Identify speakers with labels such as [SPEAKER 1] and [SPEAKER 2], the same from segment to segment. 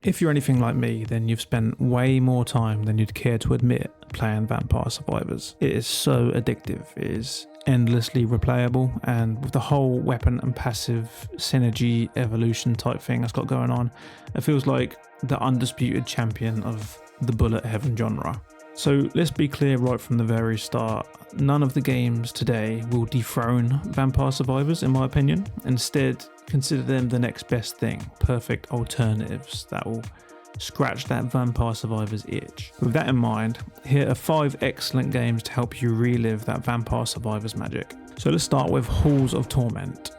[SPEAKER 1] If you're anything like me, then you've spent way more time than you'd care to admit playing Vampire Survivors. It is so addictive, it is endlessly replayable, and with the whole weapon and passive synergy evolution type thing that's got going on, it feels like the undisputed champion of the bullet heaven genre. So let's be clear right from the very start, none of the games today will dethrone Vampire Survivors in my opinion. Instead, consider them the next best thing, perfect alternatives that will scratch that Vampire Survivors itch. With that in mind, here are 5 excellent games to help you relive that Vampire Survivors magic. So let's start with Halls of Torment.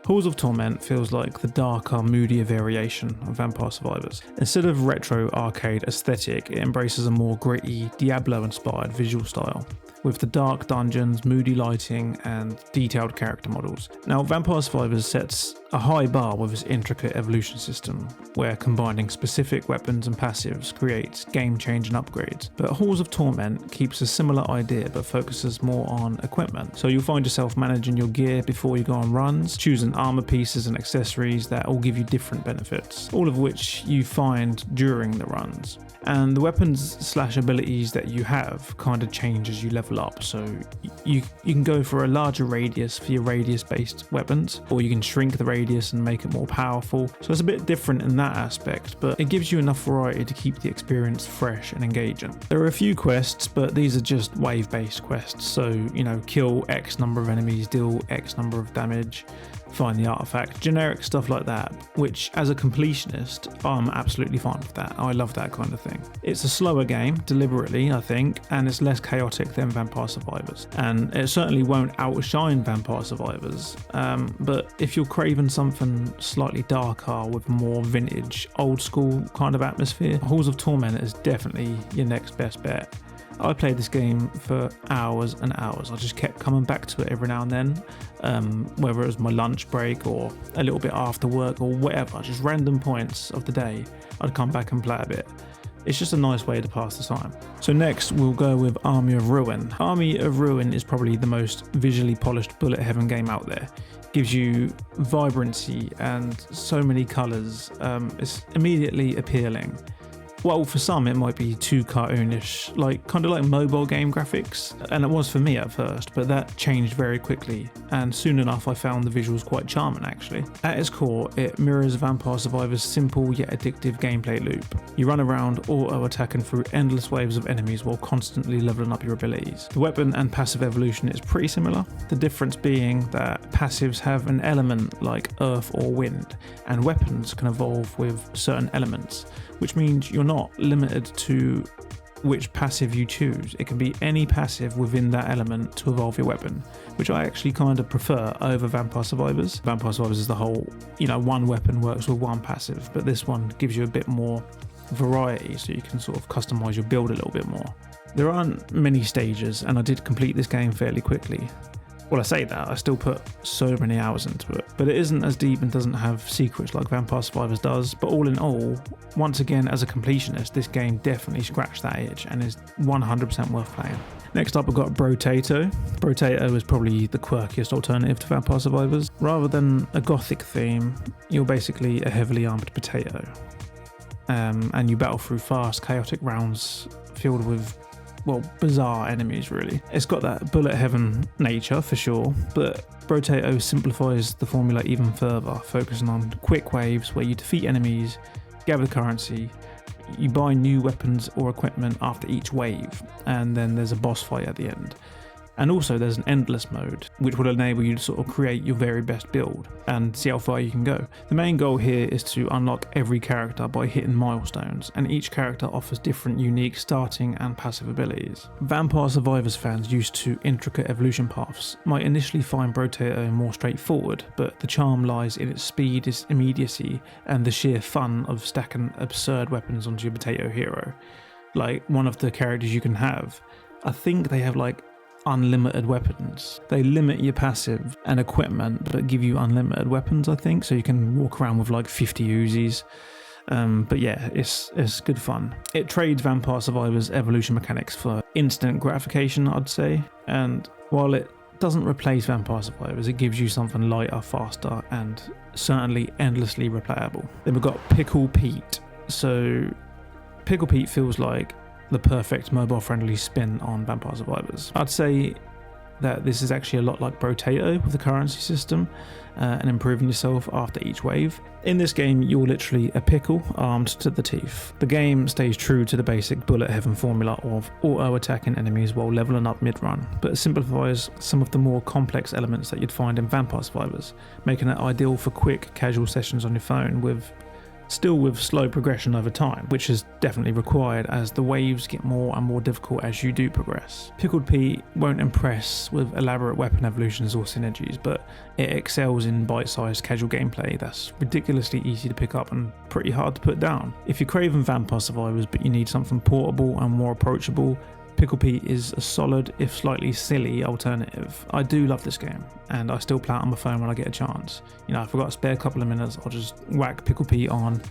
[SPEAKER 1] Halls of Torment feels like the darker, moodier variation of Vampire Survivors. Instead of retro arcade aesthetic, it embraces a more gritty, Diablo-inspired visual style, with the dark dungeons, moody lighting, and detailed character models. Now, Vampire Survivors sets a high bar with its intricate evolution system, where combining specific weapons and passives creates game-changing upgrades. But Halls of Torment keeps a similar idea but focuses more on equipment. So you'll find yourself managing your gear before you go on runs, choosing armor pieces and accessories that all give you different benefits, all of which you find during the runs. And the weapons / abilities that you have kind of change as you level up, so you can go for a larger radius for your radius based weapons, or you can shrink the radius and make it more powerful. So it's a bit different in that aspect, but it gives you enough variety to keep the experience fresh and engaging. There are a few quests, but these are just wave based quests, so kill X number of enemies, deal X number of damage, find the artifact, generic stuff like that, which as a completionist, I'm absolutely fine with that. I love that kind of thing. It's a slower game, deliberately, I think, and it's less chaotic than Vampire Survivors. And it certainly won't outshine Vampire Survivors, but if you're craving something slightly darker with more vintage, old school kind of atmosphere, Halls of Torment is definitely your next best bet. I played this game for hours and hours. I just kept coming back to it every now and then, whether it was my lunch break or a little bit after work or whatever, just random points of the day, I'd come back and play a bit. It's just a nice way to pass the time. So next we'll go with Army of Ruin. Army of Ruin is probably the most visually polished bullet heaven game out there. Gives you vibrancy and so many colours. It's immediately appealing. Well, for some it might be too cartoonish, kind of like mobile game graphics, and it was for me at first, but that changed very quickly, and soon enough I found the visuals quite charming actually. At its core, it mirrors Vampire Survivors' simple yet addictive gameplay loop. You run around auto-attacking through endless waves of enemies while constantly leveling up your abilities. The weapon and passive evolution is pretty similar, the difference being that passives have an element like earth or wind, and weapons can evolve with certain elements, which means you're not limited to which passive you choose. It can be any passive within that element to evolve your weapon, which I actually kind of prefer over Vampire Survivors. Vampire Survivors is the whole, one weapon works with one passive, but this one gives you a bit more variety, so you can sort of customize your build a little bit more. There aren't many stages, and I did complete this game fairly quickly. Well, I say that, I still put so many hours into it, but it isn't as deep and doesn't have secrets like Vampire Survivors does. But all in all, once again, as a completionist, this game definitely scratched that itch and is 100% worth playing. Next up, I've got Brotato. Brotato is probably the quirkiest alternative to Vampire Survivors. Rather than a gothic theme, you're basically a heavily armoured potato. And you battle through fast, chaotic rounds filled with bizarre enemies really. It's got that bullet heaven nature for sure, but Brotato simplifies the formula even further, focusing on quick waves where you defeat enemies, gather currency, you buy new weapons or equipment after each wave, and then there's a boss fight at the end. And also there's an endless mode, which will enable you to sort of create your very best build and see how far you can go. The main goal here is to unlock every character by hitting milestones, and each character offers different unique starting and passive abilities. Vampire Survivors fans used to intricate evolution paths might initially find Brotato more straightforward, but the charm lies in its speed, its immediacy, and the sheer fun of stacking absurd weapons onto your potato hero. Like one of the characters you can have, I think they have unlimited weapons. They limit your passive and equipment but give you unlimited weapons, I think, so you can walk around with 50 Uzis. But yeah, it's good fun. It trades Vampire Survivors evolution mechanics for instant gratification, I'd say, and while it doesn't replace Vampire Survivors, it gives you something lighter, faster, and certainly endlessly replayable. Then we've got Pickle Pete. So Pickle Pete feels like the perfect mobile-friendly spin on Vampire Survivors. I'd say that this is actually a lot like Brotato with the currency system and improving yourself after each wave. In this game, you're literally a pickle armed to the teeth. The game stays true to the basic bullet heaven formula of auto-attacking enemies while leveling up mid-run, but it simplifies some of the more complex elements that you'd find in Vampire Survivors, making it ideal for quick, casual sessions on your phone still with slow progression over time, which is definitely required as the waves get more and more difficult as you do progress. Pickled Pete won't impress with elaborate weapon evolutions or synergies, but it excels in bite-sized casual gameplay that's ridiculously easy to pick up and pretty hard to put down. If you're craving Vampire Survivors but you need something portable and more approachable, Pickle Pete is a solid, if slightly silly, alternative. I do love this game, and I still play it on my phone when I get a chance. You know, if I've got a spare couple of minutes, I'll just whack Pickle Pete on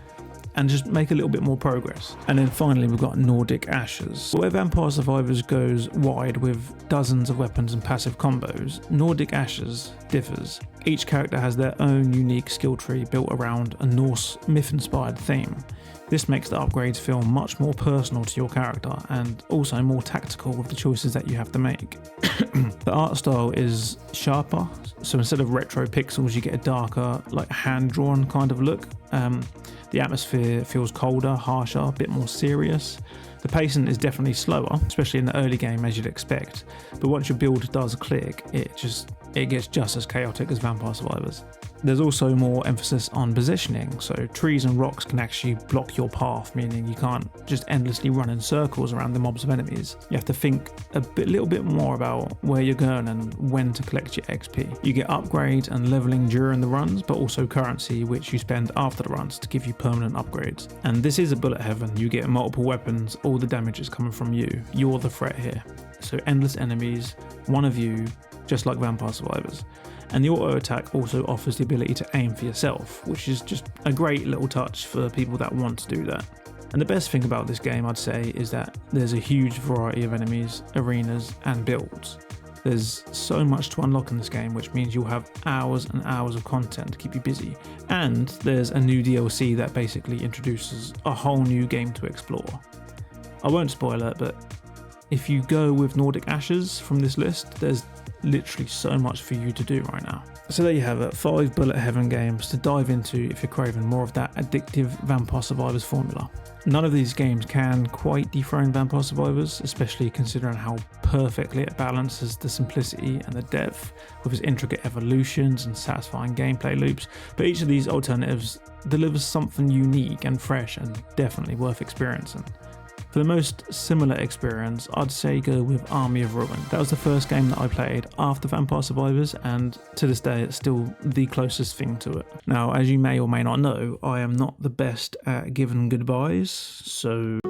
[SPEAKER 1] and just make a little bit more progress. And then finally, we've got Nordic Ashes. Where Vampire Survivors goes wide with dozens of weapons and passive combos, Nordic Ashes differs. Each character has their own unique skill tree built around a Norse myth-inspired theme. This makes the upgrades feel much more personal to your character and also more tactical with the choices that you have to make. The art style is sharper, so instead of retro pixels you get a darker, like hand-drawn kind of look. The atmosphere feels colder, harsher, a bit more serious. The pacing is definitely slower, especially in the early game as you'd expect, but once your build does click, it gets just as chaotic as Vampire Survivors. There's also more emphasis on positioning, so trees and rocks can actually block your path, meaning you can't just endlessly run in circles around the mobs of enemies. You have to think a little bit more about where you're going and when to collect your XP. You get upgrades and leveling during the runs, but also currency which you spend after the runs to give you permanent upgrades. And this is a bullet heaven, you get multiple weapons, all the damage is coming from you. You're the threat here. So endless enemies, one of you, just like Vampire Survivors. And the auto attack also offers the ability to aim for yourself, which is just a great little touch for people that want to do that. And the best thing about this game, I'd say, is that there's a huge variety of enemies, arenas and builds. There's so much to unlock in this game, which means you'll have hours and hours of content to keep you busy. And there's a new DLC that basically introduces a whole new game to explore. I won't spoil it, but if you go with Nordic Ashes from this list, there's literally so much for you to do right now. So there you have it, 5 bullet heaven games to dive into if you're craving more of that addictive Vampire Survivors formula. None of these games can quite dethrone Vampire Survivors, especially considering how perfectly it balances the simplicity and the depth with its intricate evolutions and satisfying gameplay loops, but each of these alternatives delivers something unique and fresh and definitely worth experiencing. For the most similar experience, I'd say go with Army of Ruin. That was the first game that I played after Vampire Survivors, and to this day it's still the closest thing to it. Now, as you may or may not know, I am not the best at giving goodbyes, so